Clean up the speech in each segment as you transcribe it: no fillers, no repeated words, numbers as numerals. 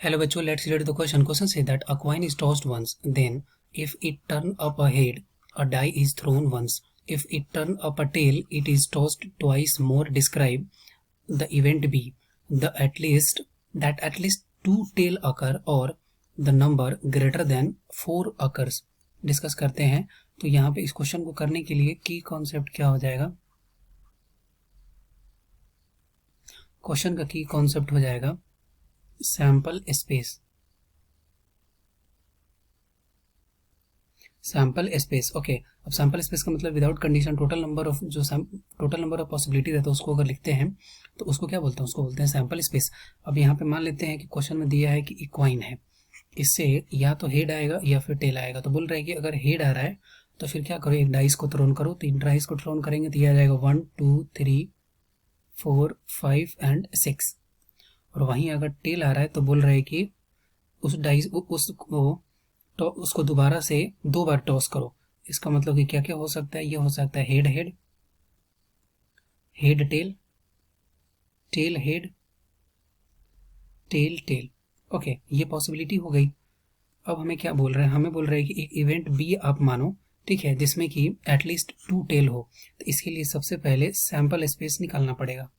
Hello बच्चों, let's read the question. Question say that a coin is tossed once, then if it turn up a head, a die is thrown once. If it turn up a tail, it is tossed twice more. Describe the event B. At least two tail occur or the number greater than 4 occurs. Discuss करते हैं. तो यहाँ पे इस question को करने के लिए की कॉन्सेप्ट क्या हो जाएगा? क्वेश्चन का की कॉन्सेप्ट हो जाएगा sample space. Sample space, okay. अब सैंपल स्पेस का मतलब without condition total number of possibility रहता है उसको अगर लिखते हैं तो उसको क्या बोलते हैं? उसको बोलते हैं सैंपल स्पेस. अब यहाँ पे मान लेते हैं कि क्वेश्चन में दिया है कि एक कॉइन है, इससे या तो हेड आएगा या फिर टेल आएगा. तो बोल रहे हैं कि अगर हेड आ रहा है तो फिर क्या करो, एक डाइस को थ्रोन करो. तो इन डाइस को थ्रोन करेंगे तो ये आ जाएगा 1 2 3 4 5 एंड 6. और वहीं अगर टेल आ रहा है तो बोल रहे हैं कि उस डाइस तो उसको दोबारा से 2 बार टॉस करो. इसका मतलब कि क्या क्या हो सकता है? ये हो सकता है head head, head tail, tail head, tail tail. Okay, ये पॉसिबिलिटी हो गई. अब हमें क्या बोल रहे हैं? हमें बोल रहे हैं कि एक इवेंट बी आप मानो, ठीक है, जिसमें कि एटलीस्ट 2 टेल हो. तो इसके लिए सबसे पहले सैंपल स्पेस निकालना पड़ेगा.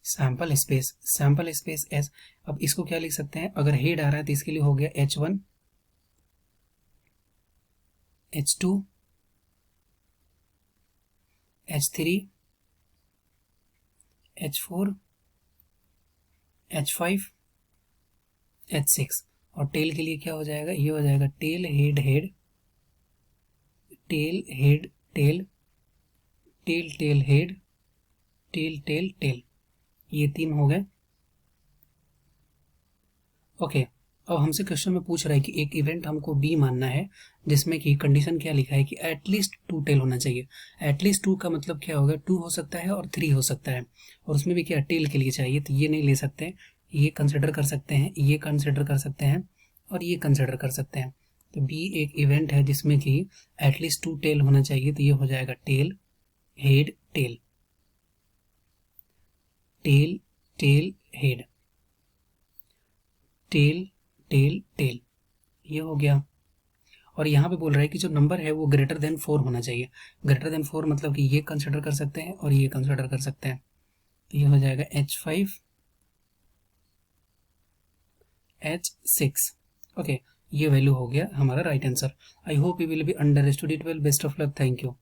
Sample space S. अब इसको क्या लिख सकते हैं? अगर हेड आ रहा है तो इसके लिए हो गया H1, H2, H3, H4, H5, H6. और टेल के लिए क्या हो जाएगा? ये हो जाएगा tail head head, tail head tail, tail tail head, tail tail tail. ये 3 हो गए. ओके. अब हमसे क्वेश्चन में पूछ रहा है कि एक इवेंट हमको बी मानना है जिसमें कि कंडीशन क्या लिखा है कि एटलीस्ट 2 टेल होना चाहिए. एटलीस्ट 2 का मतलब क्या होगा? 2 हो सकता है और 3 हो सकता है. और उसमें भी क्या टेल के लिए चाहिए. तो ये नहीं ले सकते, ये कंसिडर कर सकते हैं, ये कंसिडर कर सकते हैं और ये कंसिडर कर सकते हैं. तो बी एक इवेंट है जिसमें कि एटलीस्ट 2 टेल होना चाहिए. तो ये हो जाएगा tail head tail, tail tail head, tail tail tail. ये हो गया. और यहाँ पे बोल रहा है कि जो नंबर है वो ग्रेटर देन 4 होना चाहिए. ग्रेटर देन 4 मतलब कि ये कंसिडर कर सकते हैं और ये कंसिडर कर सकते हैं. तो ये हो जाएगा H5, H6. ओके, ये वैल्यू हो गया हमारा right answer. I hope you will be understood it well. Best of luck. Thank you.